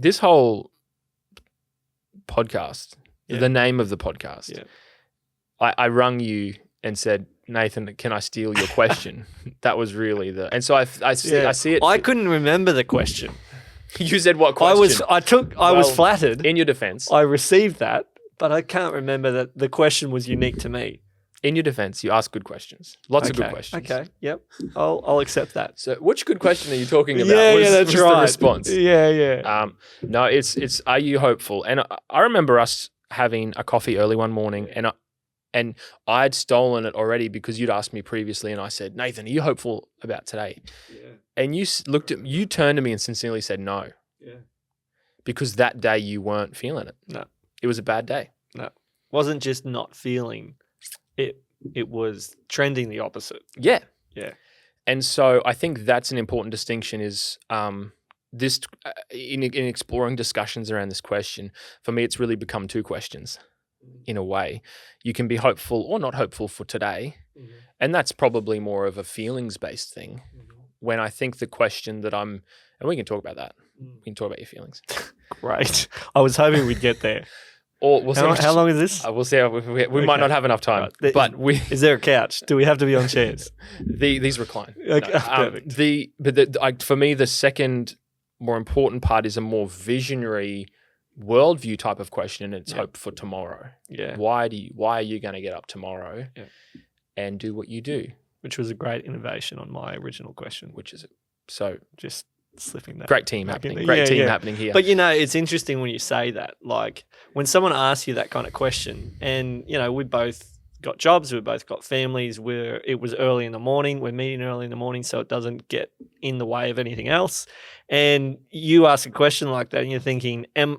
this whole podcast, the name of the podcast, I rung you and said, Nathan, can I steal your question? That was really and so I see it. I couldn't remember the question. You said what question? I was flattered. In your defense. I received that, but I can't remember that the question was unique to me. In your defense, you ask good questions. Lots of good questions. Okay. Yep. I'll accept that. So which good question are you talking about? That's right. The response. Yeah. No, it's are you hopeful? And I remember us having a coffee early one morning and I'd stolen it already because you'd asked me previously and I said, Nathan, are you hopeful about today? Yeah. And you turned to me and sincerely said no. Yeah. Because that day you weren't feeling it. No. It was a bad day. No. It wasn't just not feeling it. It was trending the opposite. Yeah. Yeah. And so I think that's an important distinction is this in exploring discussions around this question, for me it's really become two questions. In a way, you can be hopeful or not hopeful for today. Mm-hmm. And that's probably more of a feelings-based thing. Mm-hmm. When I think the question that and we can talk about that. We can talk about your feelings. Great. I was hoping we'd get there. Or we'll see how long is this? We'll see. We might not have enough time. Right. But is there a couch? Do we have to be on chairs? These recline. Okay, perfect. For me, the second more important part is a more visionary worldview type of question, and it's hope for tomorrow. Yeah. Why are you going to get up tomorrow and do what you do? Which was a great innovation on my original question. So just slipping that. Great team happening. Great team happening here. But it's interesting when you say that. Like when someone asks you that kind of question, and we both got jobs, we both got families. It was early in the morning. We're meeting early in the morning, so it doesn't get in the way of anything else. And you ask a question like that, and you're thinking, Am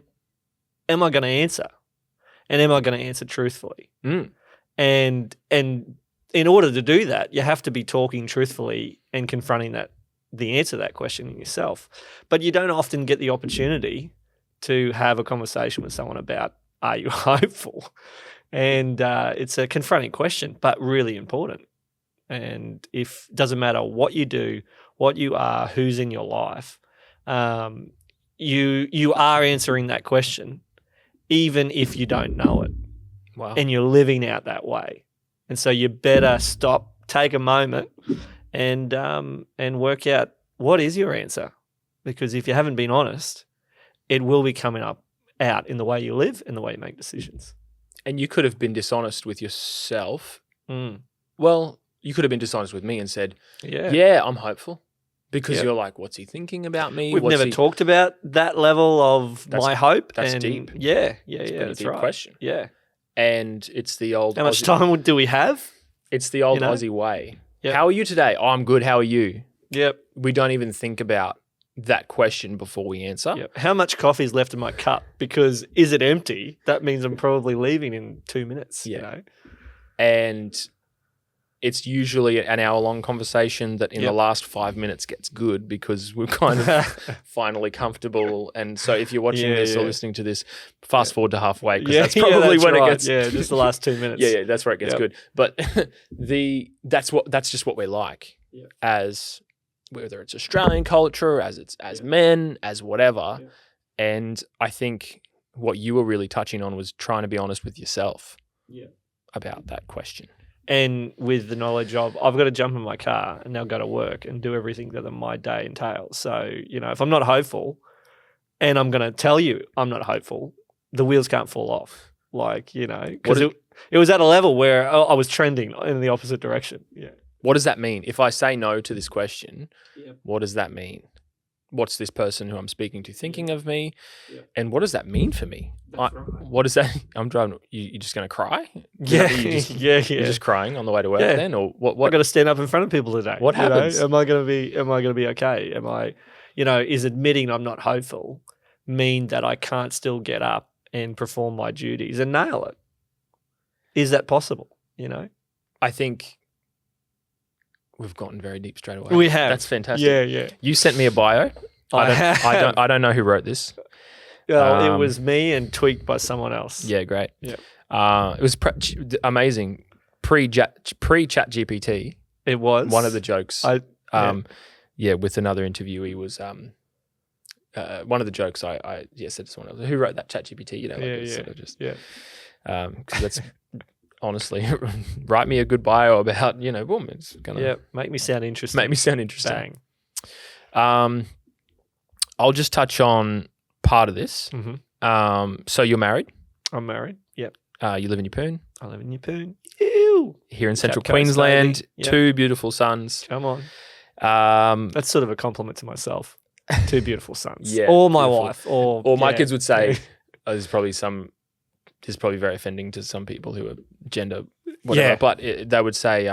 I going to answer? And am I going to answer truthfully? Mm. And in order to do that, you have to be talking truthfully and confronting the answer to that question in yourself. But you don't often get the opportunity to have a conversation with someone about, are you hopeful? And it's a confronting question, but really important. And doesn't matter what you do, what you are, who's in your life, you are answering that question. Even if you don't know it. Wow. And you're living out that way. And so you better stop, take a moment and work out what is your answer. Because if you haven't been honest, it will be coming out in the way you live and the way you make decisions. And you could have been dishonest with yourself. Mm. Well, you could have been dishonest with me and said, yeah, I'm hopeful. Because you're like, what's he thinking about me? We've never talked about that level of my hope. That's deep. Yeah, that's deep right. Question. Yeah. And it's the old How much time do we have? It's the old Aussie way. Yep. How are you today? Oh, I'm good. How are you? Yep. We don't even think about that question before we answer. Yep. How much coffee is left in my cup? Because is it empty? That means I'm probably leaving in 2 minutes. Yeah. And it's usually an hour-long conversation that in the last 5 minutes gets good because we're kind of finally comfortable. And so if you're watching this or listening to this, fast forward to halfway because that's probably when it gets... Yeah, just the last 2 minutes. Yeah, that's where it gets good. But that's just what we're like as whether it's Australian culture, as men, as whatever. Yeah. And I think what you were really touching on was trying to be honest with yourself about that question. And with the knowledge of I've got to jump in my car and now go to work and do everything that my day entails. So, if I'm not hopeful and I'm going to tell you I'm not hopeful, the wheels can't fall off. Because it was at a level where I was trending in the opposite direction. Yeah. What does that mean? If I say no to this question, what does that mean? What's this person who I'm speaking to thinking of me? Yeah. And what does that mean for me? Right. What is that? I'm driving. You're just going to cry? Yeah. You're just crying on the way to work then? Or what? I've got to stand up in front of people today. What happens? Am I going to be okay? Is admitting I'm not hopeful mean that I can't still get up and perform my duties and nail it? Is that possible? I think we've gotten very deep straight away. We have. That's fantastic. Yeah. You sent me a bio. I don't know who wrote this. It was me and tweaked by someone else. Yeah, great. Yeah. It was amazing. Pre-chat GPT. It was. One of the jokes. With another interviewee was one of the jokes I said to someone else, who wrote that ChatGPT? It's sort of just because that's honestly write me a good bio about boom, it's gonna make me sound interesting. Make me sound interesting. Bang. I'll just touch on part of this. Mm-hmm. So you're married? I'm married. Yep. You live in Yeppoon? I live in Yeppoon. Ew. Here in Central Queensland. Yep. 2 beautiful sons. Come on. That's sort of a compliment to myself. 2 beautiful sons. Or my wife. Or my kids would say, there's probably very offending to some people who are gender whatever, but they would say,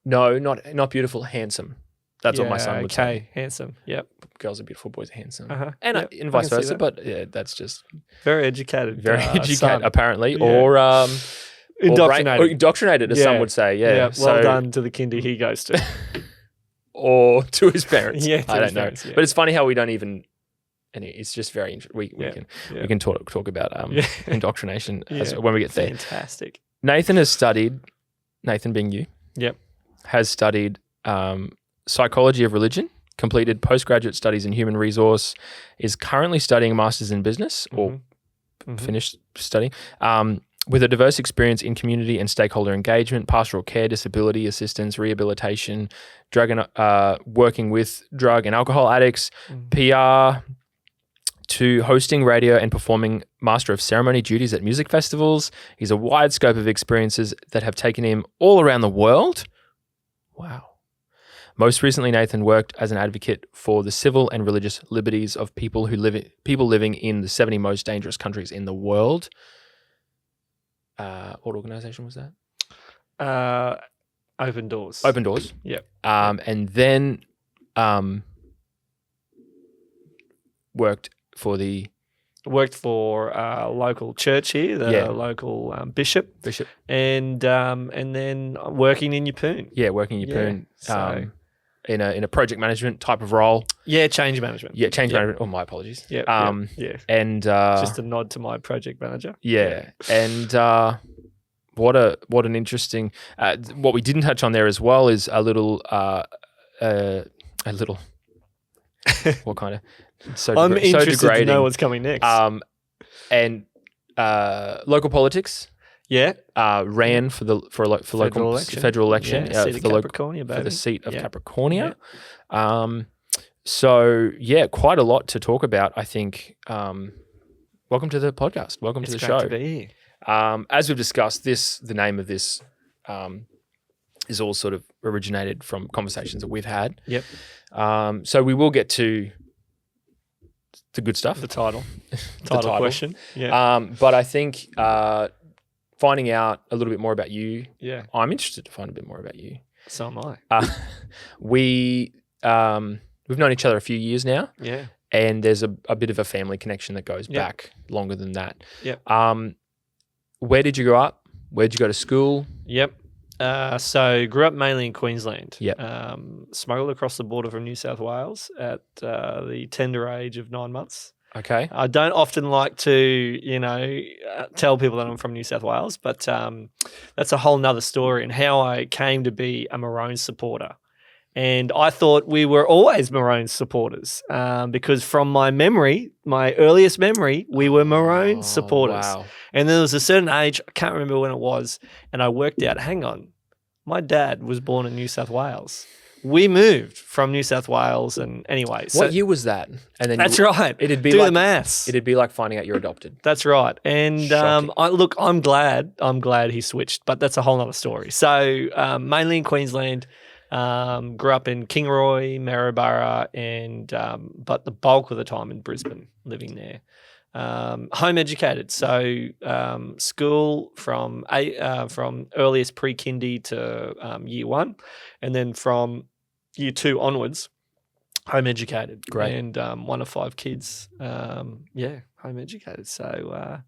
no, not beautiful, handsome. That's what my son would say. Handsome. Yep. Girls are beautiful, boys are handsome. Uh-huh. And vice versa, but that's just... Very educated. Son. Apparently. Yeah. Or... Indoctrinated. Or indoctrinated, as some would say. Yeah. Well done to the kindy he goes to. Or to his parents. I don't know. Parents, But it's funny how we don't even... And it's just very interesting. We can talk about indoctrination when we get there. Fantastic. Nathan being you, has studied psychology of religion, completed postgraduate studies in human resource, is currently studying a master's in business or finished studying, with a diverse experience in community and stakeholder engagement, pastoral care, disability assistance, rehabilitation, working with drug and alcohol addicts, PR, to hosting radio and performing master of ceremony duties at music festivals. He's a wide scope of experiences that have taken him all around the world. Wow. Most recently, Nathan worked as an advocate for the civil and religious liberties of people living in the 70 most dangerous countries in the world. What organization was that? Open Doors. Open Doors. Yep. And then worked for a local church here, the local bishop, and then working in Yeppoon. Yeah, working in Yeppoon. In a project management type of role. Yeah, change management. Yeah, change management. Oh, my apologies. Yeah. And just a nod to my project manager. Yeah. And what an interesting. What we didn't touch on there as well is a little. What kind of? I'm interested to know what's coming next. And local politics. Yeah. Ran for local federal election for the seat of Capricornia. Yeah. So quite a lot to talk about. I think. Welcome to the podcast. Welcome to the show. It's great to be here. As we've discussed, the name of this is all sort of originated from conversations that we've had. Yep. So we will get to the good stuff. The title question. Yeah. But I think finding out a little bit more about you. Yeah. I'm interested to find a bit more about you. So am I. We've known each other a few years now. Yeah. And there's a bit of a family connection that goes back longer than that. Yep. Where did you grow up? Where did you go to school? Yep. So grew up mainly in Queensland. Yep. Smuggled across the border from New South Wales at the tender age of 9 months. Okay. I don't often like to, tell people that I'm from New South Wales, but that's a whole nother story and how I came to be a Maroons supporter. And I thought we were always Maroons supporters because from my earliest memory, we were Maroons supporters. Wow. And there was a certain age, I can't remember when it was, and I worked out, hang on, my dad was born in New South Wales. We moved from New South Wales, and anyway. What year was that? And then that's right. It'd be the maths. It'd be like finding out you're adopted. That's right. And I'm glad he switched, but that's a whole other story. So mainly in Queensland. Grew up in Kingaroy, Maryborough, and but the bulk of the time in Brisbane, living there. Home educated, so school from earliest pre-kindy to year 1, and then from year 2 onwards, home educated. Great, and one of 5 kids. Home educated. So.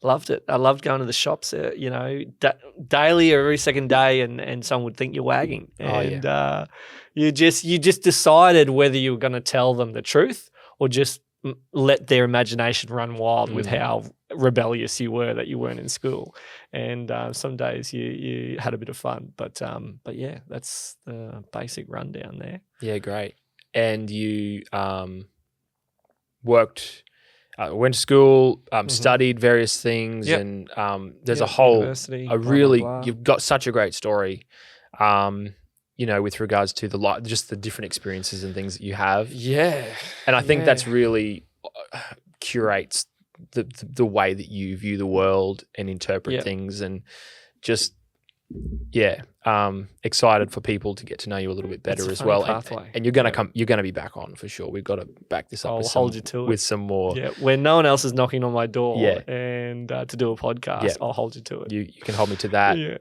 Loved it. I loved going to the shops, daily or every second day, and someone would think you're wagging. And you just decided whether you were going to tell them the truth or just let their imagination run wild with how rebellious you were that you weren't in school. And some days you had a bit of fun, but yeah, that's the basic rundown there. Yeah, great. And you worked, went to school, studied various things, Yep. and there's Yep, a whole, university, a blah, blah, really, blah. you've got such a great story, with regards to just the different experiences and things that you have. Yeah. And I think that's really curates the way that you view the world and interpret things, and just excited for people to get to know you a little bit better as well. And you're gonna be back on for sure. We've got to back this up. I'll hold you to it with some more. Yeah, when no one else is knocking on my door and to do a podcast, I'll hold you to it. You can hold me to that. Yeah.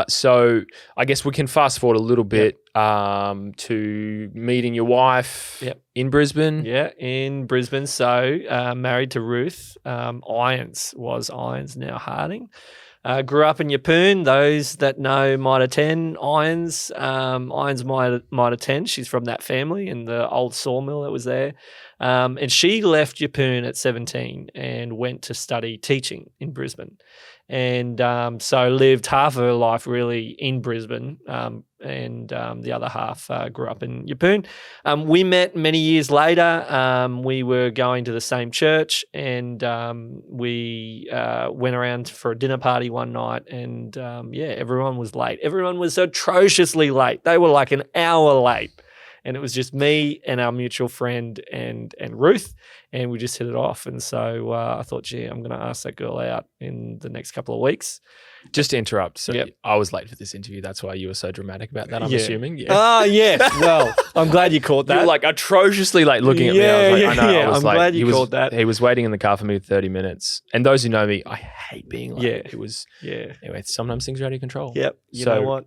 So I guess we can fast forward a little bit to meeting your wife in Brisbane. Yeah, in Brisbane. So married to Ruth. Irons, now Harding. Grew up in Yeppoon. Those that know Mitre 10, Irons Mitre 10. She's from that family and the old sawmill that was there. And she left Yeppoon at 17 and went to study teaching in Brisbane. And so lived half of her life really in Brisbane, and the other half grew up in Yeppoon. We met many years later. We were going to the same church, and we went around for a dinner party one night, and everyone was late. Everyone was atrociously late. They were like an hour late. And it was just me and our mutual friend and Ruth, and we just hit it off. And so I thought, I'm going to ask that girl out in the next couple of weeks. Just to interrupt, so I was late for this interview. That's why you were so dramatic about that, I'm assuming. Yes. Well, I'm glad you caught that. You were like atrociously late looking at me. I was like, I know. I was I'm glad you caught that. He was waiting in the car for me for 30 minutes. And those who know me, I hate being late. Yeah. It was, anyway, sometimes things are out of control. Yep. You know what?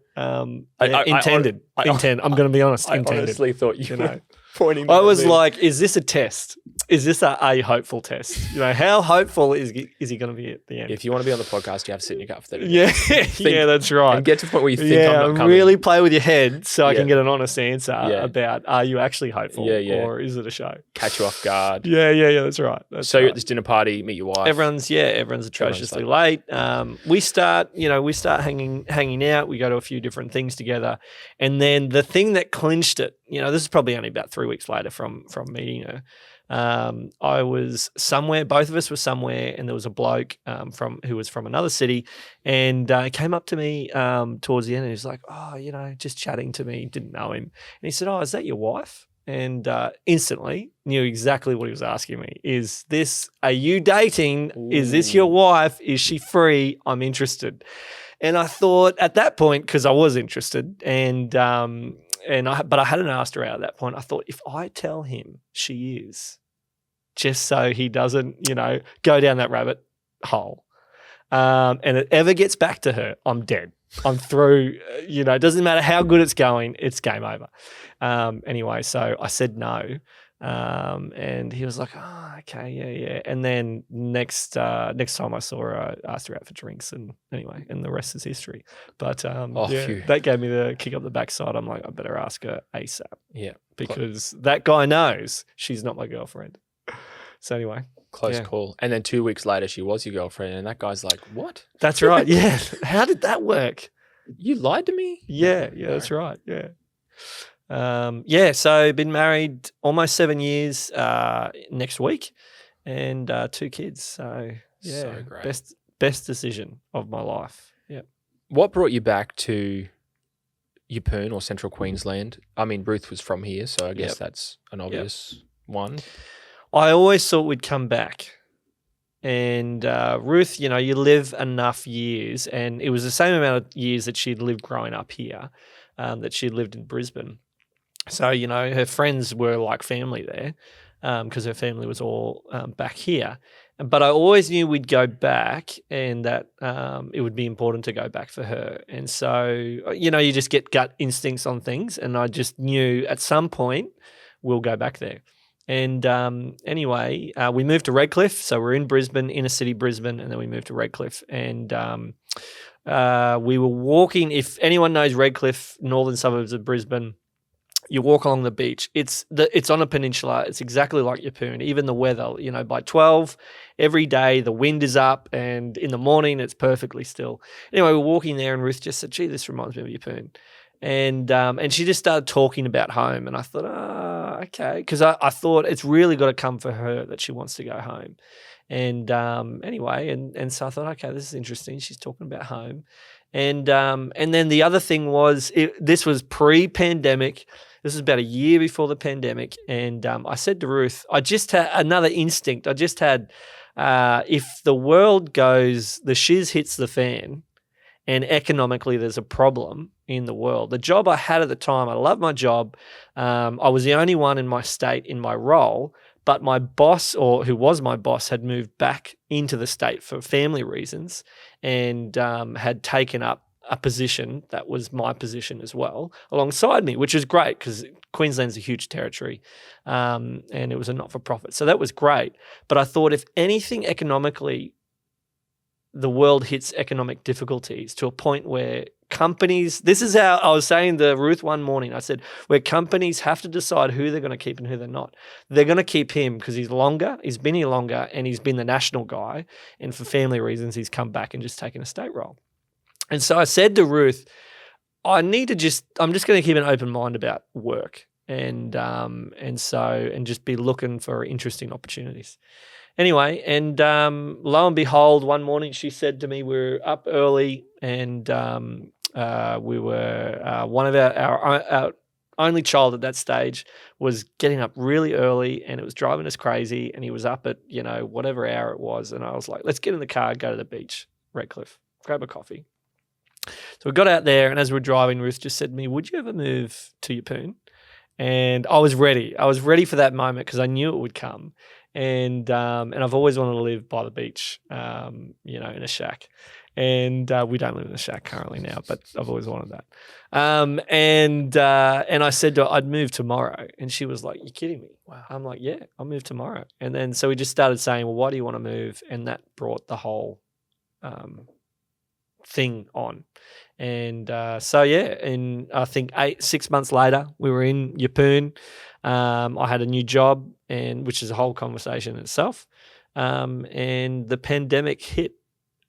Intended. I'm going to be honest. I Intended. honestly thought you were pointing. I was like, is this a test? Is this a hopeful test? How hopeful is he going to be at the end? If you want to be on the podcast, you have to sit in your car for 30 minutes. Yeah, that's right. And get to the point where you think I'm not coming. Really play with your head so I can get an honest answer about, are you actually hopeful or is it a show? Catch you off guard. Yeah, that's right. So you're at this dinner party, meet your wife. Everyone's atrociously late. We start hanging out. We go to a few different things together. And then the thing that clinched it, this is probably only about 3 weeks later from meeting her. I was somewhere, both of us were somewhere, and there was a bloke who was from another city, and he came up to me towards the end, and he was like, just chatting to me, didn't know him. And he said, is that your wife? And instantly knew exactly what he was asking me. Are you dating? Ooh. Is this your wife? Is she free? I'm interested. And I thought at that point, because I was interested, but I hadn't asked her out at that point. I thought, if I tell him she is, just so he doesn't, go down that rabbit hole, and it ever gets back to her, I'm dead. I'm through. It doesn't matter how good it's going, it's game over. Anyway, so I said no. And he was like, okay, yeah. And then next time I saw her, I asked her out for drinks, and the rest is history. But that gave me the kick up the backside. I'm like, I better ask her ASAP. Yeah. Because that guy knows she's not my girlfriend. So anyway. Close call. And then 2 weeks later, she was your girlfriend, and that guy's like, what? That's right. Yeah. How did that work? You lied to me? Yeah, that's right. Yeah. So been married almost 7 years next week, and 2 kids. So great. Best decision of my life. Yeah. What brought you back to Yeppoon or Central Queensland? I mean, Ruth was from here, so I guess that's an obvious one. I always thought we'd come back. And Ruth, you live enough years, and it was the same amount of years that she'd lived growing up here, that she'd lived in Brisbane. So, her friends were like family there, because her family was all back here. But I always knew we'd go back, and that it would be important to go back for her. And so, you just get gut instincts on things, and I just knew at some point we'll go back there. And anyway, we moved to Redcliffe. So we're in Brisbane, inner city Brisbane, and then we moved to Redcliffe. And we were walking, if anyone knows Redcliffe, northern suburbs of Brisbane, you walk along the beach. It's on a peninsula. It's exactly like Yeppoon. Even the weather, by 12, every day the wind is up, and in the morning it's perfectly still. Anyway, we're walking there, and Ruth just said, gee, this reminds me of Yeppoon. And she just started talking about home, and I thought, okay, because I thought it's really got to come for her that she wants to go home. And anyway, and so I thought, okay, this is interesting. She's talking about home. And then the other thing was, this was pre-pandemic. This was about a year before the pandemic. And I said to Ruth, I just had another instinct. I just had, if the world goes, the shiz hits the fan, and economically there's a problem in the world. The job I had at the time, I loved my job. I was the only one in my state in my role, but my boss, or who was my boss, had moved back into the state for family reasons and had taken up a position that was my position as well alongside me, which was great because Queensland's a huge territory and it was a not-for-profit. So that was great. But I thought if anything economically, the world hits economic difficulties to a point where companies, this is how I was saying to Ruth one morning, I said, where companies have to decide who they're going to keep and who they're not. They're going to keep him because he's been here longer, and he's been the national guy. And for family reasons, he's come back and just taken a state role. And so I said to Ruth, I'm just going to keep an open mind about work and just be looking for interesting opportunities. Anyway, and lo and behold, one morning she said to me, we're up early, and we were one of our only child at that stage was getting up really early, and it was driving us crazy, and he was up at, whatever hour it was, and I was like, let's get in the car, go to the beach, Redcliffe, grab a coffee. So we got out there, and as we're driving, Ruth just said to me, would you ever move to Yeppoon? And I was ready. I was ready for that moment because I knew it would come. And I've always wanted to live by the beach, in a shack. And we don't live in a shack currently now, but I've always wanted that. And I said to her, I'd move tomorrow. And she was like, you're kidding me. Wow. I'm like, yeah, I'll move tomorrow. And then so we just started saying, well, why do you want to move? And that brought the whole thing on. And and I think 6 months later, we were in Yeppoon. I had a new job, which is a whole conversation in itself. And the pandemic hit.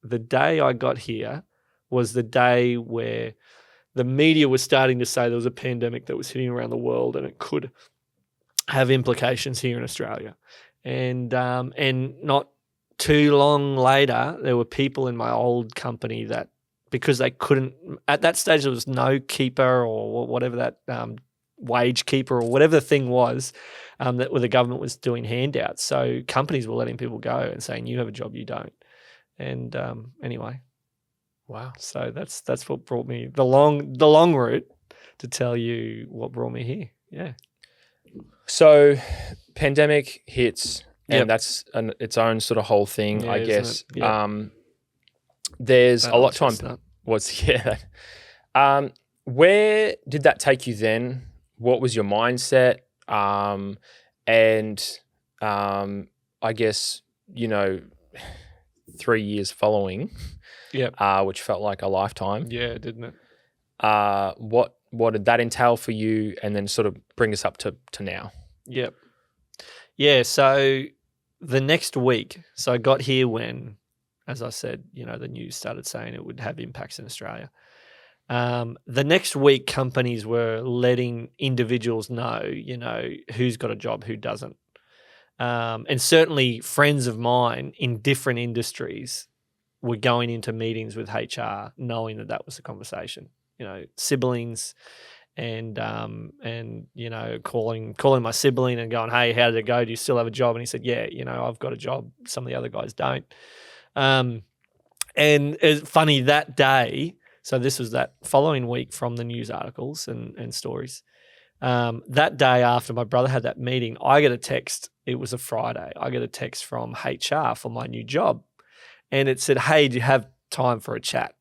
The day I got here was the day where the media was starting to say there was a pandemic that was hitting around the world, and it could have implications here in Australia. And not too long later, there were people in my old company that, because they couldn't, at that stage there was no keeper or whatever that wage keeper or whatever the thing was, that where the government was doing handouts. So companies were letting people go and saying, you have a job, you don't. And anyway. Wow. So that's what brought me the long route to tell you what brought me here. Yeah. So pandemic hits, and Yep. that's its own sort of whole thing, Yeah, I isn't guess. it? Yeah. There's That a lot old of time. chestnut. Where did that take you then? What was your mindset? I guess, 3 years following, Yep. which felt like a lifetime. Yeah, didn't it? What did that entail for you? And then sort of bring us up to now. Yep. Yeah, so the next week, so I got here when, as I said, the news started saying it would have impacts in Australia. The next week, companies were letting individuals know, who's got a job, who doesn't. And certainly friends of mine in different industries were going into meetings with HR knowing that was the conversation, siblings and calling my sibling and going, hey, how did it go? Do you still have a job? And he said, yeah, I've got a job. Some of the other guys don't. And it's funny that day. So this was that following week from the news articles and stories. That day after my brother had that meeting, I get a text. It was a Friday. I get a text from HR for my new job. And it said, hey, do you have time for a chat?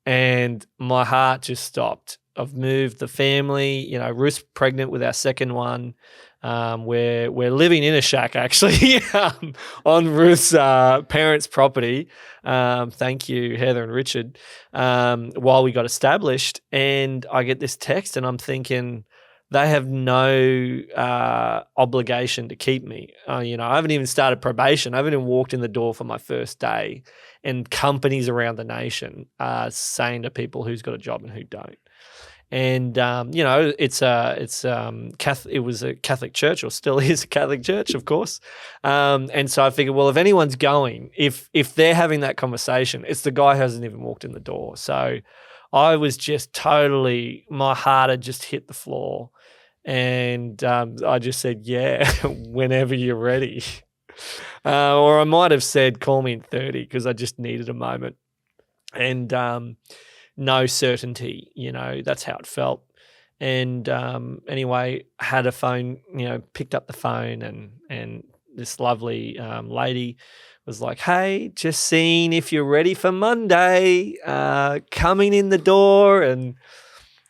And my heart just stopped. I've moved the family, Ruth's pregnant with our second one. We're living in a shack actually on Ruth's parents' property. Thank you, Heather and Richard, while we got established. And I get this text and I'm thinking, they have no obligation to keep me. I haven't even started probation. I haven't even walked in the door for my first day. And companies around the nation are saying to people who's got a job and who don't. And it was a Catholic church, or still is a Catholic church, of course. And so I figured, well, if anyone's going, if they're having that conversation, it's the guy who hasn't even walked in the door. So I was just totally, my heart had just hit the floor, and I just said, yeah, whenever you're ready. Or I might have said, call me in 30, because I just needed a moment. And no certainty, that's how it felt. And anyway, had a phone, picked up the phone, and this lovely lady was like, hey, just seeing if you're ready for Monday, coming in the door, and,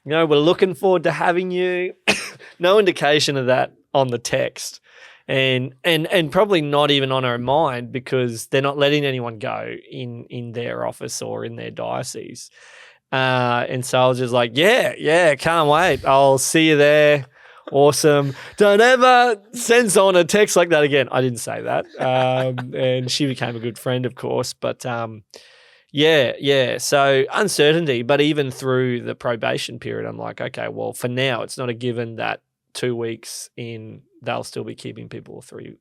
we're looking forward to having you. No indication of that on the text. And probably not even on her mind, because they're not letting anyone go in their office or in their diocese. And so I was just like, yeah, can't wait. I'll see you there. Awesome. Don't ever send someone a text like that again. I didn't say that. And she became a good friend, of course. But yeah. So uncertainty. But even through the probation period, I'm like, okay, well, for now, it's not a given that 2 weeks in, they'll still be keeping people 3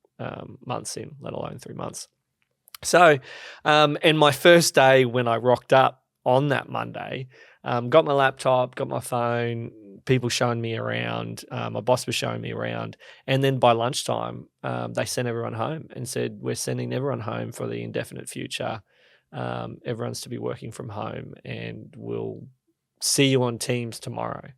months in, let alone 3 months. So, and my first day when I rocked up on that Monday, got my laptop, got my phone, people showing me around, my boss was showing me around. And then by lunchtime, they sent everyone home and said, we're sending everyone home for the indefinite future. Everyone's to be working from home, and we'll see you on Teams tomorrow.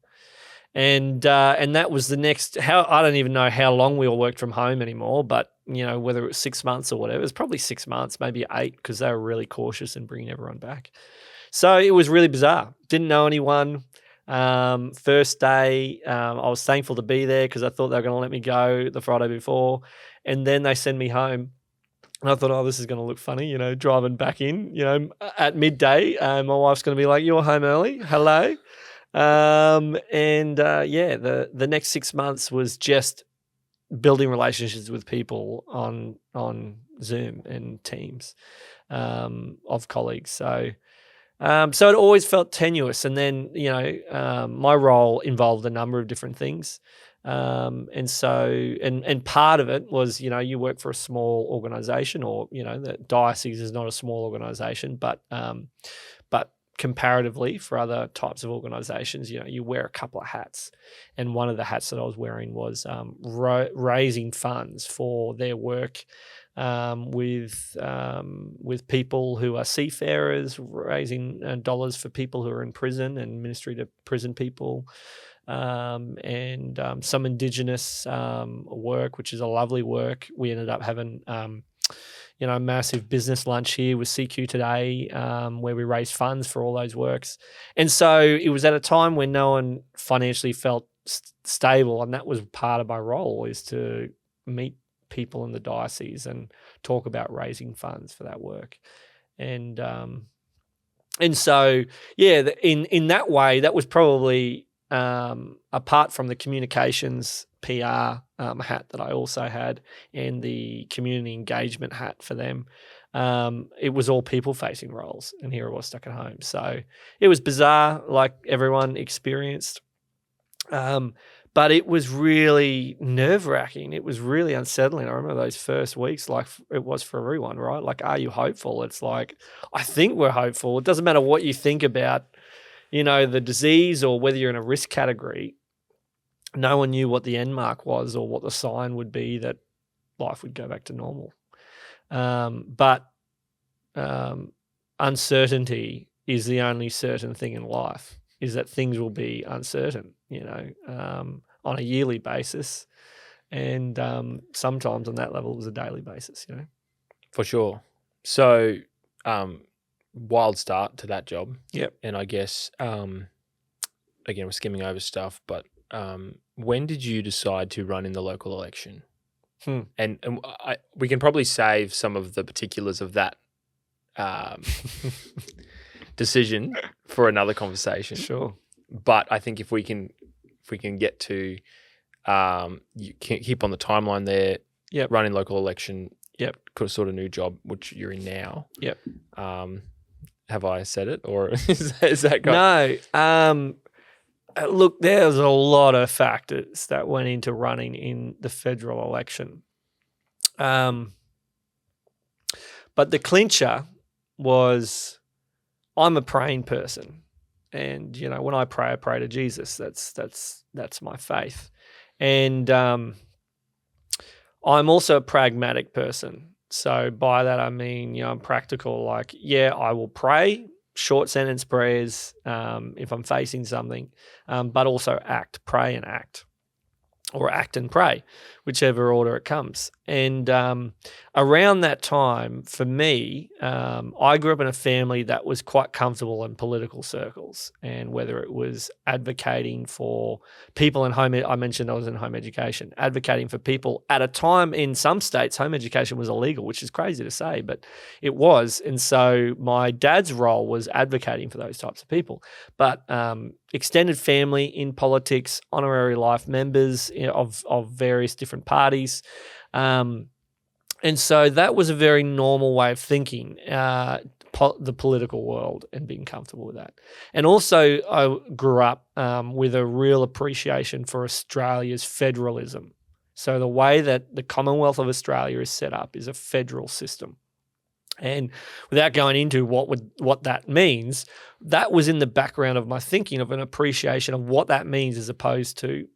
And that was the next, I don't even know how long we all worked from home anymore, but, whether it was 6 months or whatever, it was probably 6 months, maybe 8, because they were really cautious in bringing everyone back. So it was really bizarre. Didn't know anyone. First day, I was thankful to be there, because I thought they were going to let me go the Friday before. And then they send me home. And I thought, oh, this is going to look funny, driving back in, at midday. My wife's going to be like, you're home early. Hello. The next 6 months was just building relationships with people on Zoom and Teams, of colleagues. So it always felt tenuous. And then, my role involved a number of different things. And part of it was, you work for a small organization, or, the diocese is not a small organization, but comparatively for other types of organizations, you wear a couple of hats. And one of the hats that I was wearing was raising funds for their work with people who are seafarers, raising dollars for people who are in prison and ministry to prison people, and some Indigenous work, which is a lovely work. We ended up having massive business lunch here with CQ Today, where we raised funds for all those works. And so it was at a time when no one financially felt stable, and that was part of my role, is to meet people in the diocese and talk about raising funds for that work. And so, yeah, in that way, that was probably, apart from the communications PR hat that I also had, and the community engagement hat for them, it was all people-facing roles, and here I was stuck at home. So it was bizarre, like everyone experienced, but it was really nerve-wracking. It was really unsettling. I remember those first weeks, like it was for everyone, right? Like, are you hopeful? It's like, I think we're hopeful. It doesn't matter what you think about, the disease, or whether you're in a risk category. No one knew what the end mark was, or what the sign would be that life would go back to normal. But uncertainty is the only certain thing in life, is that things will be uncertain, on a yearly basis. And sometimes on that level, it was a daily basis, For sure. So wild start to that job. Yep. And I guess, again, we're skimming over stuff, but when did you decide to run in the local election? And we can probably save some of the particulars of that decision for another conversation. Sure. But I think if we can get to you can keep on the timeline there. Yep. Run in local election. Yep. Sort of new job, which you're in now. Yep. Have I said it, or is that going? No. Look, there's a lot of factors that went into running in the federal election. But the clincher was, I'm a praying person. And, when I pray to Jesus. That's my faith. And I'm also a pragmatic person. So by that I mean, I'm practical. Like, I will pray, short sentence prayers if I'm facing something, but also pray and act, or act and pray, whichever order it comes. And around that time, for me, I grew up in a family that was quite comfortable in political circles, and whether it was advocating for people in I mentioned I was in home education, advocating for people at a time in some states, home education was illegal, which is crazy to say, but it was. And so my dad's role was advocating for those types of people. But extended family in politics, honorary life members of various different parties. And so that was a very normal way of thinking, the political world, and being comfortable with that. And also I grew up with a real appreciation for Australia's federalism. So the way that the Commonwealth of Australia is set up is a federal system. And without going into what that means, that was in the background of my thinking, of an appreciation of what that means, as opposed to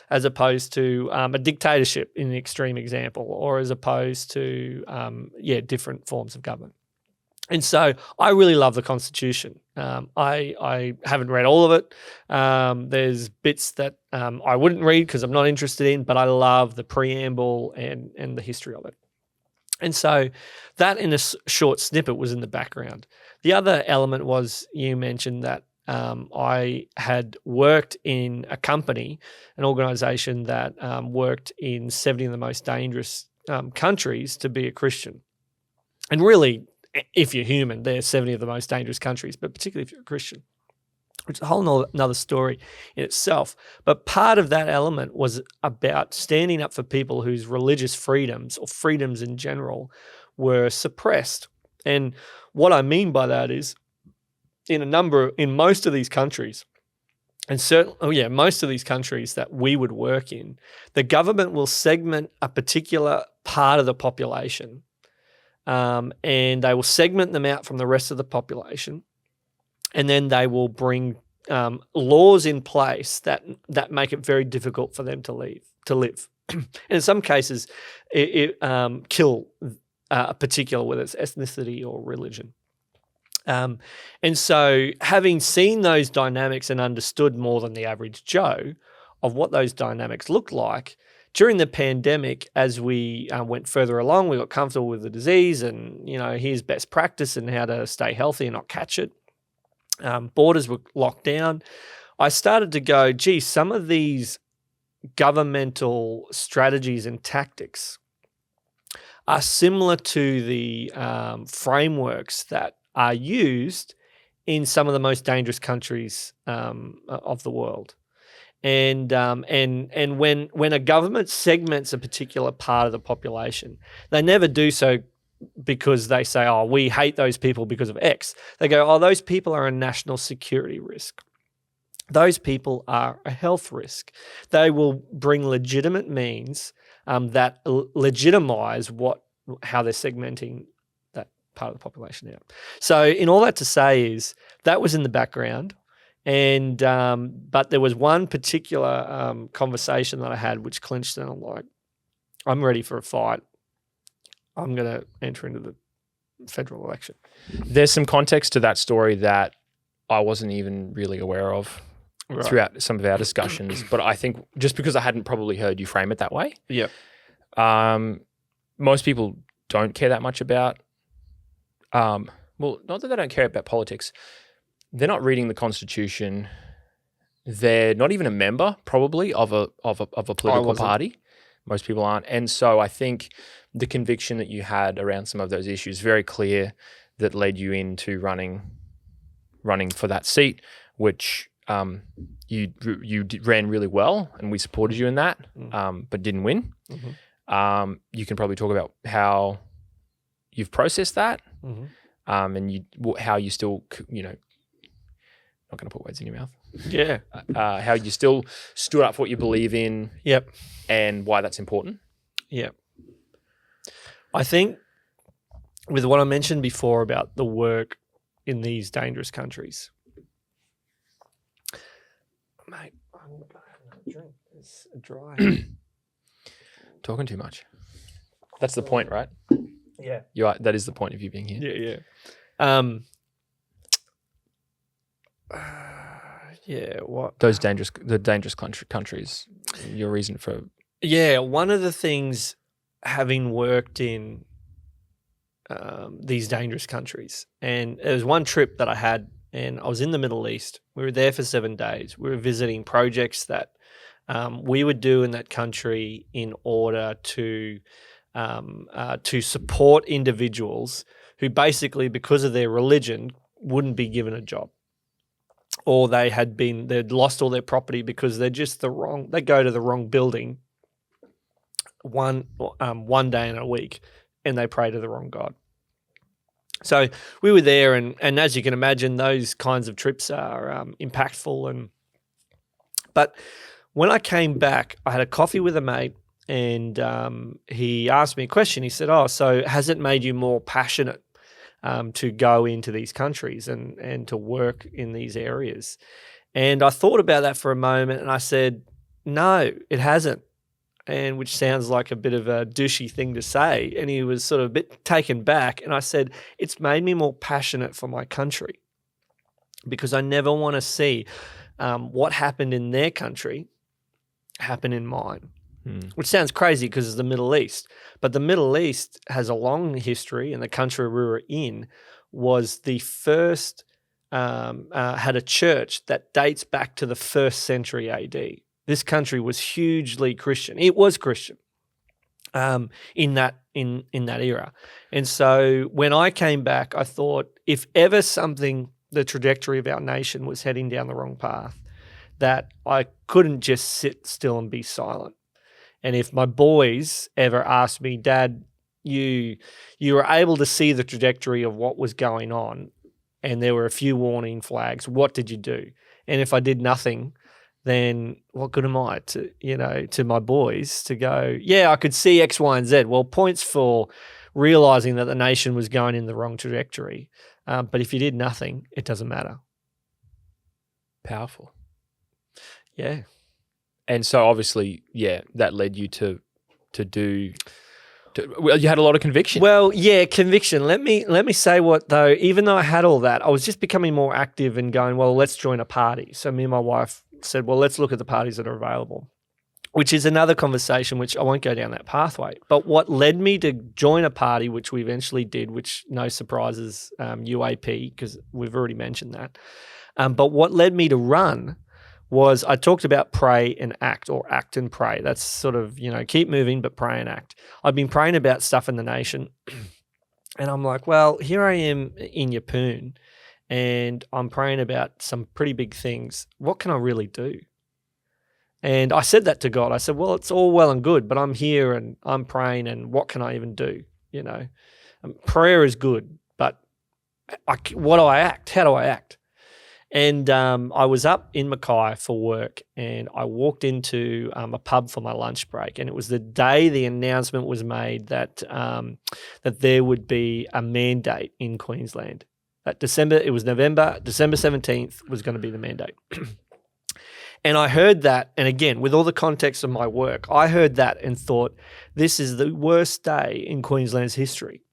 a dictatorship in the extreme example, or as opposed to different forms of government. And so I really love the Constitution. I haven't read all of it. There's bits that I wouldn't read because I'm not interested in, but I love the preamble and the history of it. And so that, in a short snippet, was in the background. The other element was, you mentioned that I had worked in a company, an organization that worked in 70 of the most dangerous countries to be a Christian. And really, if you're human, they're 70 of the most dangerous countries, but particularly if you're a Christian, which is a whole nother story in itself. But part of that element was about standing up for people whose religious freedoms, or freedoms in general, were suppressed. And what I mean by that is, in most of these countries, and most of these countries that we would work in, the government will segment a particular part of the population, and they will segment them out from the rest of the population. And then they will bring laws in place that make it very difficult for them to live. And in some cases, kill a particular, whether it's ethnicity or religion. And so, having seen those dynamics and understood more than the average Joe of what those dynamics look like, during the pandemic, as we went further along, we got comfortable with the disease, and here's best practice and how to stay healthy and not catch it. Borders were locked down. I started to go, gee, some of these governmental strategies and tactics are similar to the frameworks that are used in some of the most dangerous countries of the world. And when a government segments a particular part of the population, they never do so because they say, oh, we hate those people because of X. They go, oh, those people are a national security risk. Those people are a health risk. They will bring legitimate means that legitimize how they're segmenting that part of the population out. So in all that to say is, that was in the background. And but there was one particular conversation that I had which clinched, and I'm like, I'm ready for a fight. I'm going to enter into the federal election. There's some context to that story that I wasn't even really aware of throughout some of our discussions, but I think just because I hadn't probably heard you frame it that way. Yeah. Most people don't care that much about, not that they don't care about politics. They're not reading the Constitution. They're not even a member, probably, of a political party. Most people aren't. And so I think the conviction that you had around some of those issues, very clear, that led you into running for that seat, which you ran really well, and we supported you in that, but didn't win. Mm-hmm. You can probably talk about how you've processed that, and how you still, not going to put words in your mouth. Yeah. How you still stood up for what you believe in. Yep. And why that's important. Yeah. I think with what I mentioned before about the work in these dangerous countries, mate, I'm going to have another drink. It's dry. Talking too much. That's the point, right? Yeah. You are. That is the point of you being here. Yeah. Yeah. What? The dangerous countries. Your reason for. Yeah. One of the things, having worked in these dangerous countries, and there was one trip that I had, and I was in the Middle East. We were there for 7 days. We were visiting projects that we would do in that country in order to support individuals who basically, because of their religion, wouldn't be given a job, or they'd lost all their property because they're just they go to the wrong building one day in a week, and they pray to the wrong God. So we were there, and as you can imagine, those kinds of trips are impactful. But when I came back, I had a coffee with a mate, and he asked me a question. He said, "Oh, so has it made you more passionate to go into these countries and to work in these areas?" And I thought about that for a moment, and I said, "No, it hasn't." And which sounds like a bit of a douchey thing to say. And he was sort of a bit taken back. And I said, it's made me more passionate for my country, because I never want to see what happened in their country happen in mine, which sounds crazy because it's the Middle East. But the Middle East has a long history, and the country we were in was the first, had a church that dates back to the 1st century AD. This country was hugely Christian. It was Christian in that era. And so when I came back, I thought, if ever the trajectory of our nation was heading down the wrong path, that I couldn't just sit still and be silent. And if my boys ever asked me, Dad, you were able to see the trajectory of what was going on, and there were a few warning flags, what did you do? And if I did nothing, then what good am I to my boys to go, yeah, I could see X, Y, and Z. Well, points for realizing that the nation was going in the wrong trajectory. But if you did nothing, it doesn't matter. Powerful. Yeah. And so obviously, that led you to well, you had a lot of conviction. Well, yeah, conviction. Let me say what though, even though I had all that, I was just becoming more active and going, well, let's join a party. So me and my wife said, well, let's look at the parties that are available, which is another conversation, which I won't go down that pathway. But what led me to join a party, which we eventually did, which no surprises, UAP, because we've already mentioned that. But what led me to run was, I talked about pray and act, or act and pray. That's sort of, keep moving, but pray and act. I've been praying about stuff in the nation, and I'm like, well, here I am in Yeppoon, and I'm praying about some pretty big things. What can I really do? And I said that to God. I said, well, it's all well and good, but I'm here and I'm praying, and what can I even do? Prayer is good, but what do I act? How do I act? And I was up in Mackay for work, and I walked into a pub for my lunch break, and it was the day the announcement was made that there would be a mandate in Queensland. It was November 17th was going to be the mandate. And I heard that, and again, with all the context of my work, I heard that and thought, this is the worst day in Queensland's history.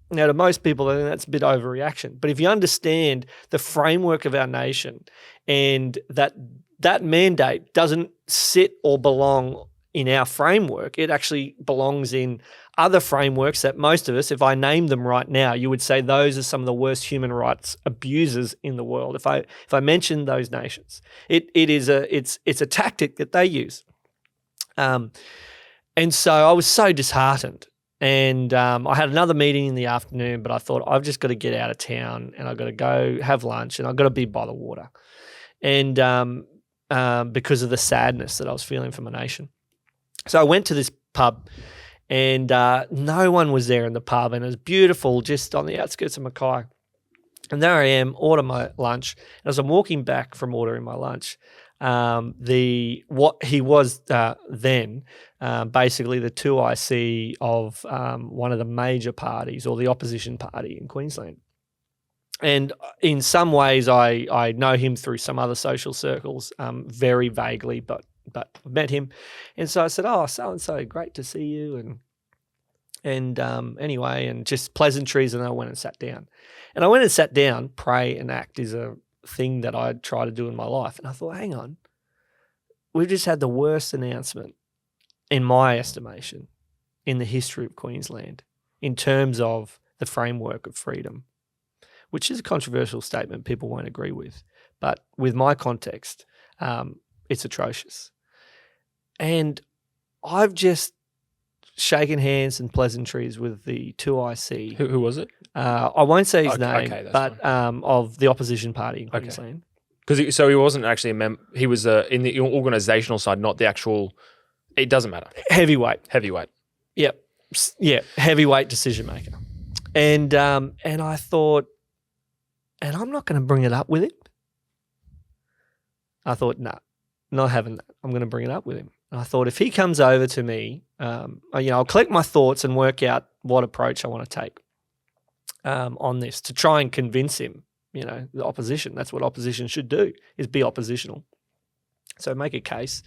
Now, to most people, I think that's a bit overreaction. But if you understand the framework of our nation, and that mandate doesn't sit or belong in our framework, it actually belongs in other frameworks that most of us, if I name them right now, you would say those are some of the worst human rights abusers in the world. If I mention those nations, it's a tactic that they use. And so I was so disheartened. And I had another meeting in the afternoon, but I thought, I've just got to get out of town, and I've got to go have lunch, and I've got to be by the water. And because of the sadness that I was feeling for my nation. So I went to this pub, and no one was there in the pub, and it was beautiful, just on the outskirts of Mackay. And there I am, order my lunch. And as I'm walking back from ordering my lunch, what he was then basically the 2IC of one of the major parties or the opposition party in Queensland. And in some ways, I know him through some other social circles, very vaguely, but met him. And so I said, "Oh, so and so, great to see you." And anyway, and just pleasantries. And I went and sat down. And I went and sat down. Pray and act is a thing that I try to do in my life. And I thought, hang on, we've just had the worst announcement, in my estimation, in the history of Queensland in terms of the framework of freedom, which is a controversial statement people won't agree with. But with my context, it's atrocious. And I've just shaken hands and pleasantries with the 2IC. Who was it? I won't say his name, okay, but of the opposition party in Queensland. Because so he wasn't actually a member. He was in the organisational side, not the actual. It doesn't matter. Heavyweight. Yep. Yeah. Heavyweight decision maker. And I thought, and I'm not going to bring it up with him. I thought, nah, not having that. I'm going to bring it up with him. And I thought, if he comes over to me, I'll collect my thoughts and work out what approach I want to take on this to try and convince him, the opposition. That's what opposition should do, is be oppositional. So make a case.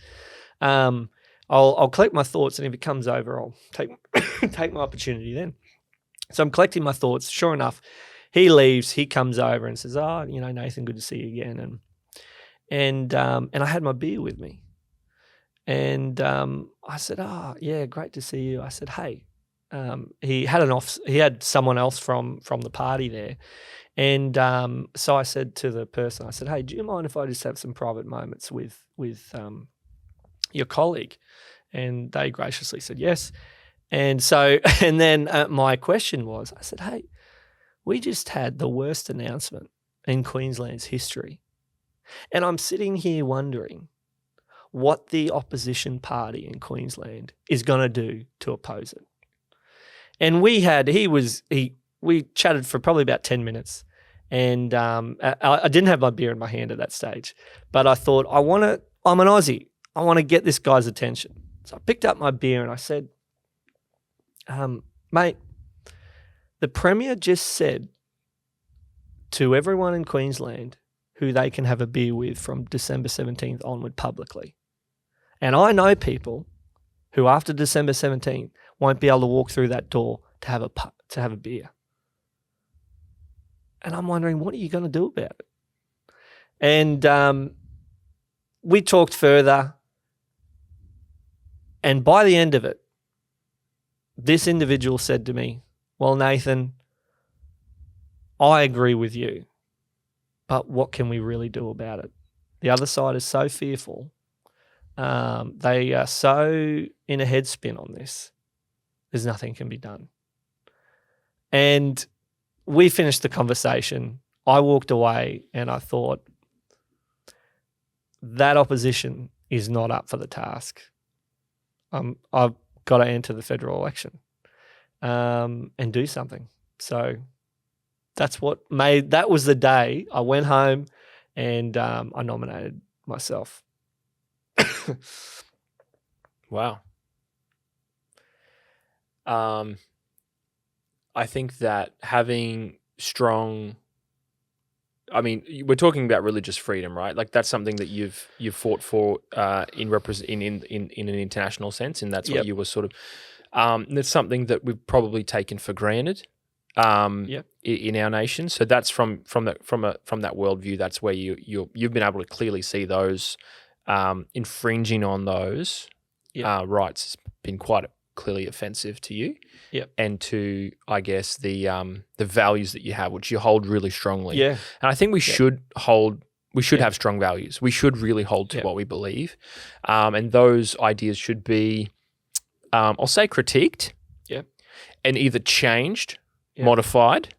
I'll collect my thoughts, and if it comes over, I'll take my opportunity then. So I'm collecting my thoughts. Sure enough, he leaves. He comes over and says, "Oh, Nathan, good to see you again." And I had my beer with me. And I said, "Oh, yeah, great to see you." I said, "Hey," he had someone else from the party there. And so I said to the person, I said, "Hey, do you mind if I just have some private moments with your colleague?" And they graciously said yes. And so, and then my question was, I said, "Hey, we just had the worst announcement in Queensland's history. And I'm sitting here wondering what the opposition party in Queensland is going to do to oppose it." And we chatted for probably about 10 minutes. And I didn't have my beer in my hand at that stage, but I thought, I'm an Aussie. I want to get this guy's attention. So I picked up my beer and I said, "Mate, the Premier just said to everyone in Queensland who they can have a beer with from December 17th onward publicly. And I know people who after December 17th won't be able to walk through that door to have a beer. And I'm wondering, what are you going to do about it?" And we talked further. And by the end of it, this individual said to me, "Well, Nathan, I agree with you, but what can we really do about it? The other side is so fearful. They are so in a headspin on this. There's nothing can be done." And we finished the conversation. I walked away and I thought, that opposition is not up for the task. I've got to enter the federal election and do something. So that was the day I went home and I nominated myself. Wow. I think that having strong, we're talking about religious freedom, right? Like that's something that you've fought for in an international sense, and that's what you were sort of. That's something that we've probably taken for granted in our nation. So that's from that worldview. That's where you've been able to clearly see those infringing on those rights has been quite clearly offensive to you, and to, I guess, the values that you have, which you hold really strongly. Yeah, and I think we should have strong values. We should really hold to what we believe, and those ideas should be, I'll say, critiqued, and either changed, modified,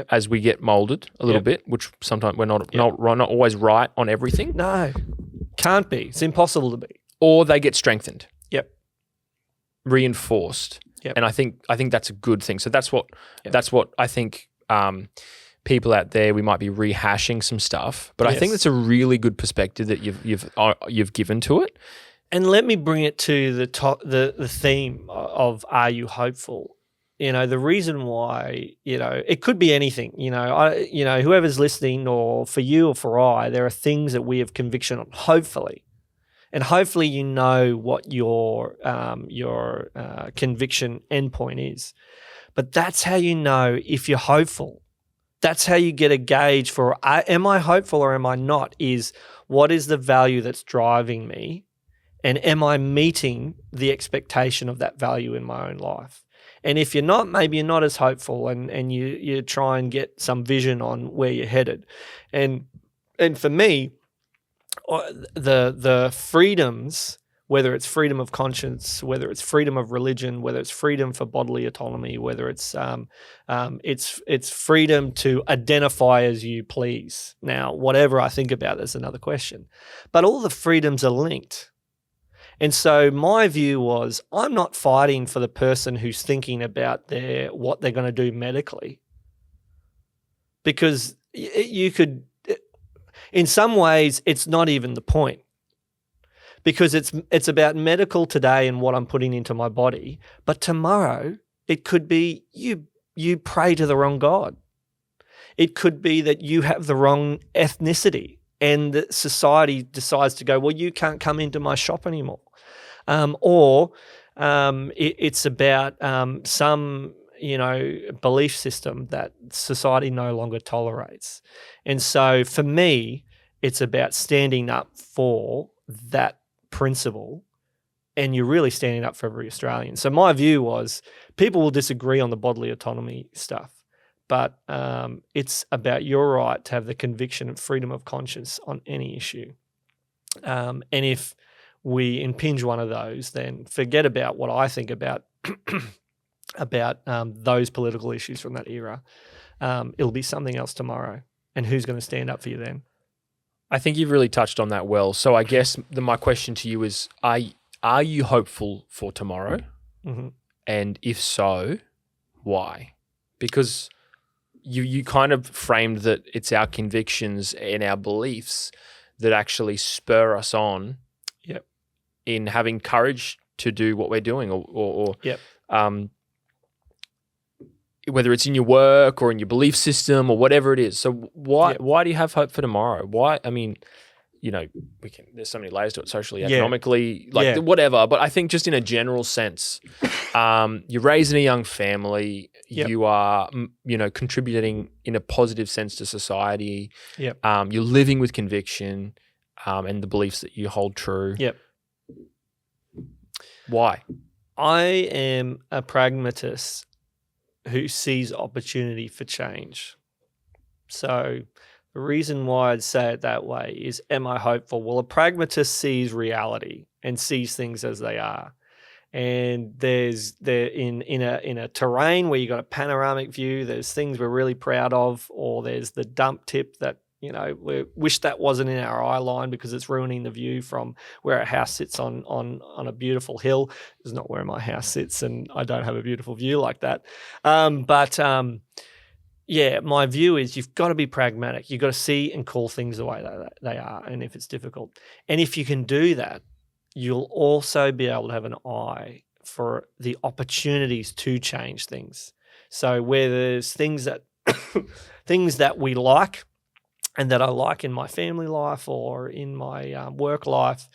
as we get molded a little bit, which sometimes we're not always right on everything. No, can't be. It's impossible to be. Or they get strengthened. Reinforced. And I think that's a good thing. So that's what I think people out there, we might be rehashing some stuff, but I think that's a really good perspective that you've given to it. And let me bring it to the theme of are you hopeful? The reason why, it could be anything, whoever's listening, or for you or for I, there are things that we have conviction on, hopefully. And hopefully what your conviction endpoint is. But that's how you know if you're hopeful. That's how you get a gauge for, am I hopeful or am I not, is what is the value that's driving me? And am I meeting the expectation of that value in my own life? And if you're not, maybe you're not as hopeful, and you try and get some vision on where you're headed. And for me, the freedoms, whether it's freedom of conscience, whether it's freedom of religion, whether it's freedom for bodily autonomy, whether it's freedom to identify as you please. Now, whatever I think about, that's another question. But all the freedoms are linked. And so my view was, I'm not fighting for the person who's thinking about what they're going to do medically, because you could, in some ways, it's not even the point, because it's about medical today and what I'm putting into my body, but tomorrow it could be you pray to the wrong God. It could be that you have the wrong ethnicity, and that society decides to go, well, you can't come into my shop anymore. It's about some, belief system that society no longer tolerates. And so for me, it's about standing up for that principle, and you're really standing up for every Australian. So my view was, people will disagree on the bodily autonomy stuff, but it's about your right to have the conviction and freedom of conscience on any issue. And if we impinge one of those, then forget about what I think about those political issues from that era. It'll be something else tomorrow, and who's going to stand up for you then? I think you've really touched on that well. So I guess my question to you is, are you hopeful for tomorrow? Mm-hmm. And if so, why? Because you kind of framed that it's our convictions and our beliefs that actually spur us on in having courage to do what we're doing, or whether it's in your work or in your belief system or whatever it is. So why do you have hope for tomorrow? Why? I mean, there's so many layers to it, socially, economically, whatever. But I think just in a general sense, you're raising a young family. Yep. You are, contributing in a positive sense to society. Yep. You're living with conviction, and the beliefs that you hold true. Yep. Why? I am a pragmatist who sees opportunity for change. So the reason why I'd say it that way is, am I hopeful? Well, a pragmatist sees reality and sees things as they are. And in a terrain where you've got a panoramic view, there's things we're really proud of, or there's the dump tip that, we wish that wasn't in our eye line because it's ruining the view from where our house sits on a beautiful hill. It's not where my house sits, and I don't have a beautiful view like that. My view is, you've got to be pragmatic. You've got to see and call things the way they are, and if it's difficult. And if you can do that, you'll also be able to have an eye for the opportunities to change things. So where there's things that we like, and that I like in my family life or in my work life,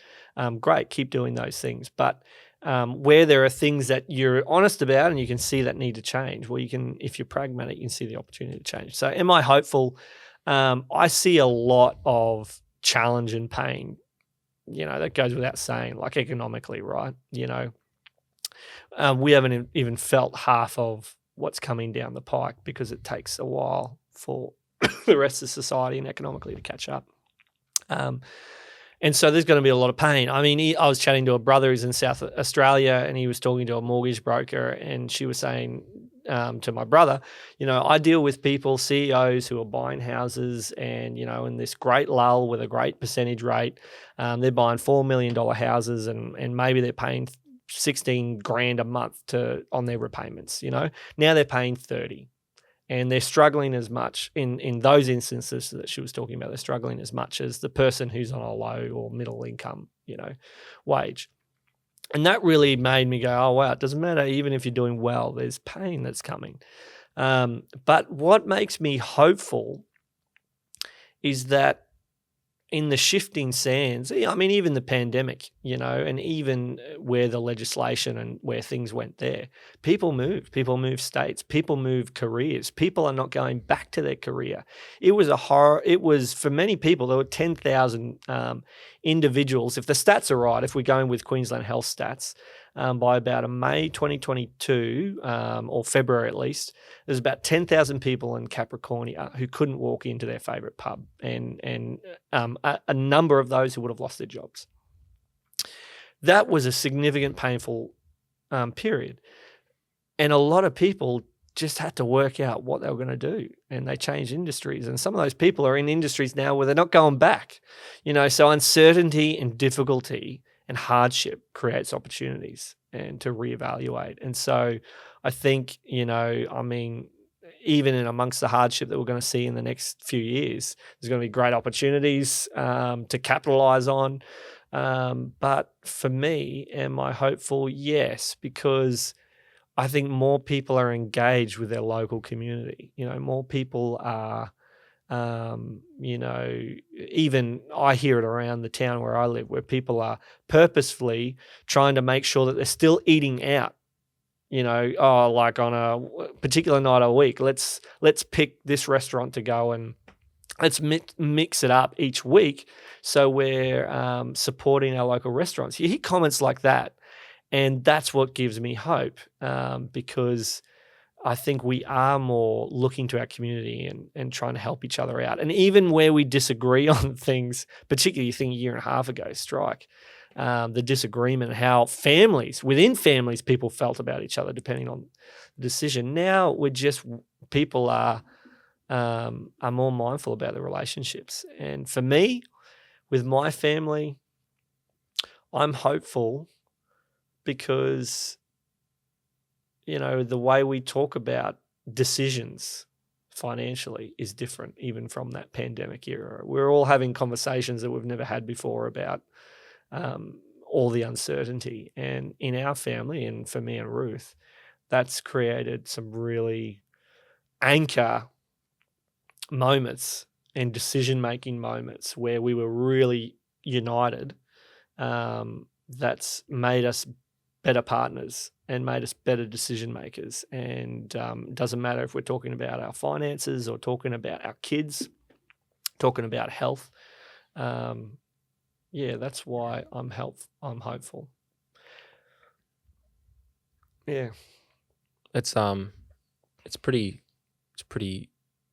great, keep doing those things. But where there are things that you're honest about and you can see that need to change, well, if you're pragmatic, you can see the opportunity to change. So am I hopeful? I see a lot of challenge and pain, that goes without saying, like economically, right? We haven't even felt half of what's coming down the pike because it takes a while for the rest of society and economically to catch up. And so there's going to be a lot of pain. I mean, I was chatting to a brother who's in South Australia, and he was talking to a mortgage broker, and she was saying to my brother, I deal with people, CEOs who are buying houses and, in this great lull with a great percentage rate, they're buying $4 million houses and maybe they're paying $16,000 a month on their repayments, Now they're paying 30. and they're struggling as much in those instances that she was talking about. They're struggling as much as the person who's on a low or middle income, wage. And that really made me go, oh, wow, it doesn't matter. Even if you're doing well, there's pain that's coming. But what makes me hopeful is that in the shifting sands, I mean, even the pandemic, and even where the legislation and where things went there, people move states, people move careers. People are not going back to their career. It was a horror. It was, for many people, there were 10,000 individuals. If the stats are right, if we're going with Queensland Health stats, by about May 2022, or February at least, there's about 10,000 people in Capricornia who couldn't walk into their favourite pub, and a number of those who would have lost their jobs. That was a significant, painful period. And a lot of people just had to work out what they were going to do, and they changed industries. And some of those people are in industries now where they're not going back. So uncertainty and difficulty and hardship creates opportunities and to reevaluate. And so I think, even in amongst the hardship that we're going to see in the next few years, there's going to be great opportunities to capitalize on. But for me, am I hopeful? Yes, because I think more people are engaged with their local community. More people are, even I hear it around the town where I live, where people are purposefully trying to make sure that they're still eating out. Like on a particular night a week, let's pick this restaurant to go and let's mix it up each week. So we're supporting our local restaurants. You hear comments like that, and that's what gives me hope, because I think we are more looking to our community and trying to help each other out. And even where we disagree on things, particularly a year and a half ago, strike, the disagreement, how within families, people felt about each other depending on the decision. Now people are more mindful about the relationships. And for me, with my family, I'm hopeful because the way we talk about decisions financially is different, even from that pandemic era. We're all having conversations that we've never had before about all the uncertainty. And in our family, and for me and Ruth, that's created some really anchor moments and decision-making moments where we were really united. That's made us better partners and made us better decision makers. And it doesn't matter if we're talking about our finances or talking about our kids, talking about health. That's why I'm hopeful. Yeah. It's pretty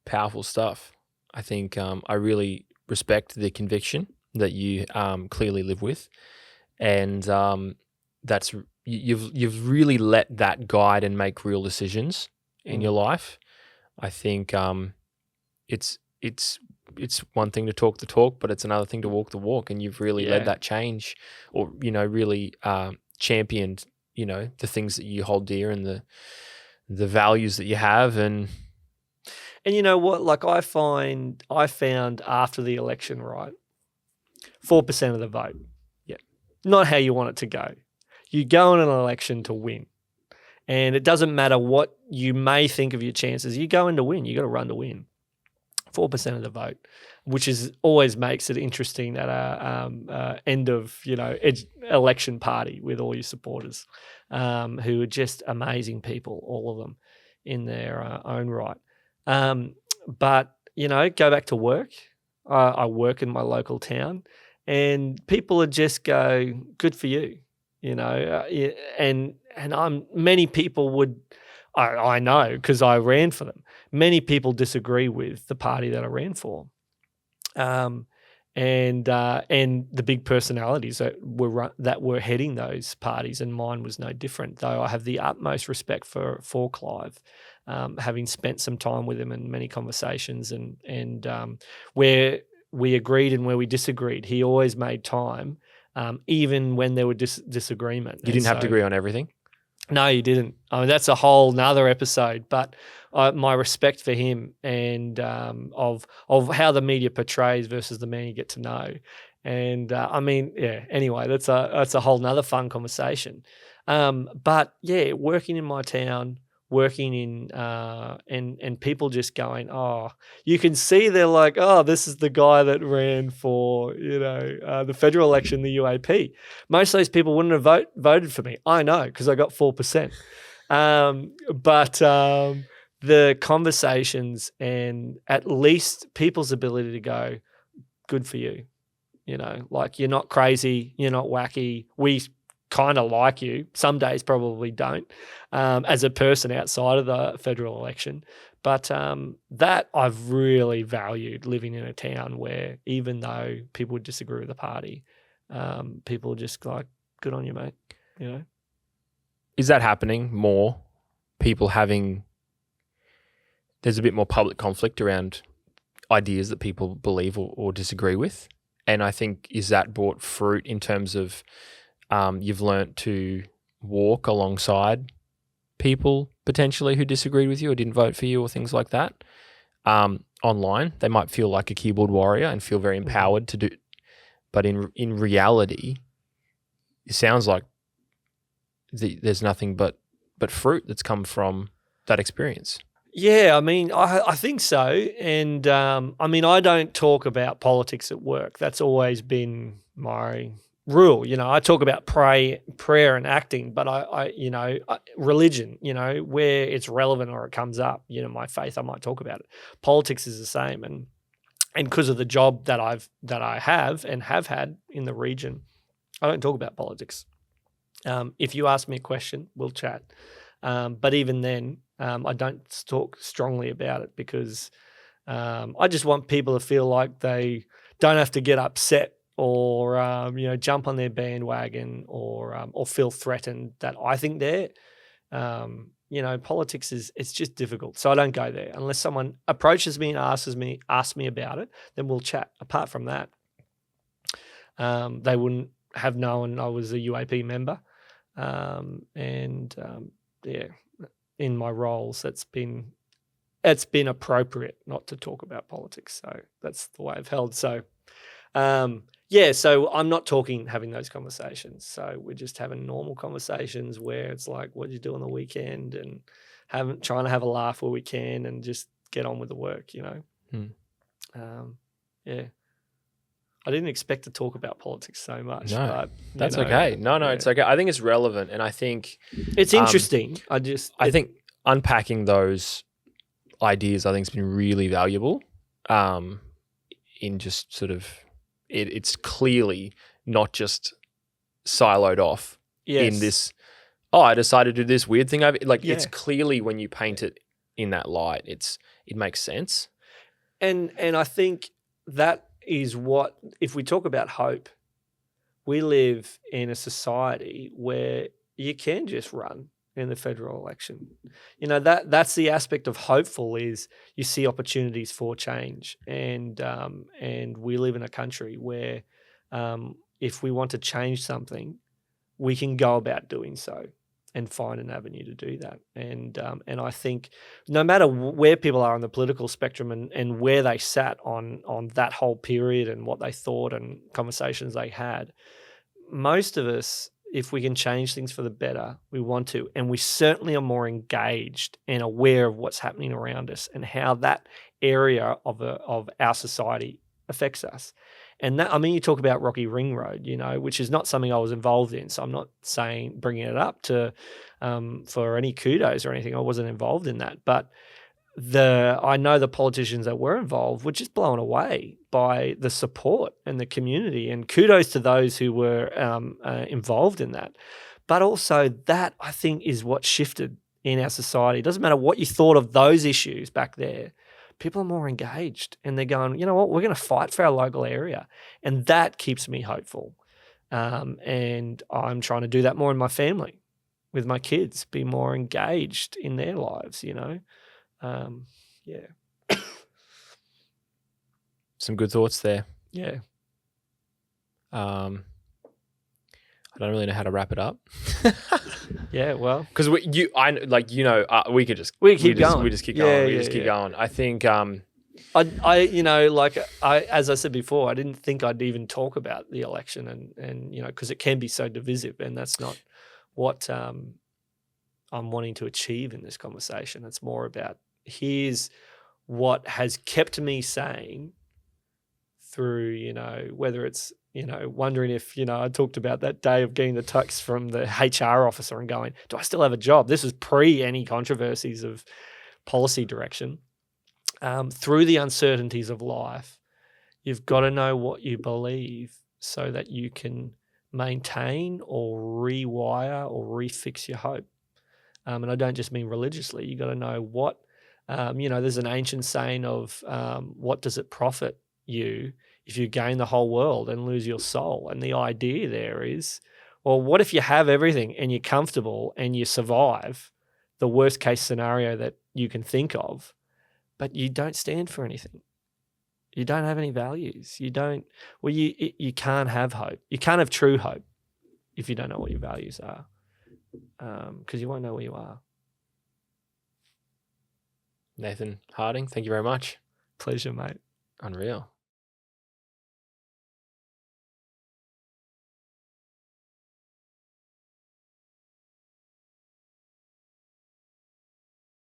powerful stuff. I think I really respect the conviction that you clearly live with, and that's you've really let that guide and make real decisions in your life. I think it's one thing to talk the talk, but it's another thing to walk the walk, and you've really led that change, or really championed the things that you hold dear and the values that you have. And you know what, like I found after the election, right, 4% of the vote, not how you want it to go. You go in an election to win, and it doesn't matter what you may think of your chances. You go in to win. You got to run to win. 4% of the vote, which always makes it interesting at a end of election party with all your supporters, who are just amazing people, all of them in their own right. But go back to work. I work in my local town, and people would just go, "Good for you," and many people would. I know because I ran for them. Many people disagree with the party that I ran for, and the big personalities that were heading those parties, and mine was no different. Though I have the utmost respect for Clive, having spent some time with him in many conversations, and where we agreed and where we disagreed, he always made time, even when there were disagreement. You didn't have to agree on everything? No, you didn't. I mean, that's a whole nother episode. But my respect for him and of how the media portrays versus the man you get to know. And I mean, yeah. Anyway, that's a whole nother fun conversation. But yeah, working in my town, working in and people just going, oh, you can see they're like, oh, this is the guy that ran for the federal election, the UAP. Most of those people wouldn't have voted for me. I know because I got 4%. But the conversations and at least people's ability to go, good for you. Like you're not crazy, you're not wacky. We kind of like you. Some days probably don't, as a person outside of the federal election. But that I've really valued living in a town where even though people would disagree with the party, people are just like, good on you, mate. Is that happening more? People there's a bit more public conflict around ideas that people believe or disagree with. And I think, is that brought fruit in terms of you've learnt to walk alongside people potentially who disagreed with you or didn't vote for you or things like that? Online, they might feel like a keyboard warrior and feel very empowered to do. But in reality, it sounds like there's nothing but fruit that's come from that experience. Yeah, I mean, I think so. And I mean, I don't talk about politics at work. That's always been my rule. I talk about prayer and acting, but religion, where it's relevant or it comes up, my faith, I might talk about it. Politics is the same. And because of the job that I have and have had in the region, I don't talk about politics. If you ask me a question, we'll chat. But even then, I don't talk strongly about it because I just want people to feel like they don't have to get upset or jump on their bandwagon or feel threatened that I think they're. Politics it's just difficult, so I don't go there unless someone approaches me and asks me about it. Then we'll chat. Apart from that, they wouldn't have known I was a UAP member, in my roles, it's been appropriate not to talk about politics. So that's the way I've held. So, so I'm not having those conversations. So we're just having normal conversations where it's like, what did you do on the weekend? And trying to have a laugh where we can and just get on with the work, I didn't expect to talk about politics so much. No, but, that's okay. No, it's okay. I think it's relevant, and I think it's interesting. I think unpacking those ideas, I think, has been really valuable. In just sort of, it's clearly not just siloed off in this. Oh, I decided to do this weird thing. It's clearly when you paint it in that light, it makes sense. And I think that is what, if we talk about hope, we live in a society where you can just run in the federal election. That's the aspect of hopeful is you see opportunities for change. And we live in a country where if we want to change something, we can go about doing so and find an avenue to do that. And I think no matter where people are on the political spectrum and where they sat on that whole period and what they thought and conversations they had, most of us, if we can change things for the better, we want to. And we certainly are more engaged and aware of what's happening around us and how that area of our society affects us. And that, you talk about Rocky Ring Road, which is not something I was involved in. So I'm not bringing it up to for any kudos or anything. I wasn't involved in that. But I know the politicians that were involved were just blown away by the support and the community. And kudos to those who were involved in that. But also that, I think, is what shifted in our society. It doesn't matter what you thought of those issues back there. People are more engaged and they're going, you know what, we're going to fight for our local area. And that keeps me hopeful. And I'm trying to do that more in my family, with my kids, be more engaged in their lives, Some good thoughts there. Yeah. I I don't really know how to wrap it up. Yeah, well, Because we could just we keep going. We just keep Yeah, going. We yeah, just keep yeah. going. I think as I said before, I didn't think I'd even talk about the election, and because it can be so divisive, and that's not what I'm wanting to achieve in this conversation. It's more about here's what has kept me sane through, whether it's, wondering if, I talked about that day of getting the text from the HR officer and going, do I still have a job? This was pre any controversies of policy direction. Through the uncertainties of life, you've got to know what you believe so that you can maintain or rewire or refix your hope. And I don't just mean religiously. You got to know what, there's an ancient saying of what does it profit you if you gain the whole world and lose your soul? And the idea there is, well, what if you have everything and you're comfortable and you survive the worst case scenario that you can think of, but you don't stand for anything? You don't have any values. You can't have hope. You can't have true hope if you don't know what your values are, because you won't know where you are. Nathan Harding, thank you very much. Pleasure, mate. Unreal.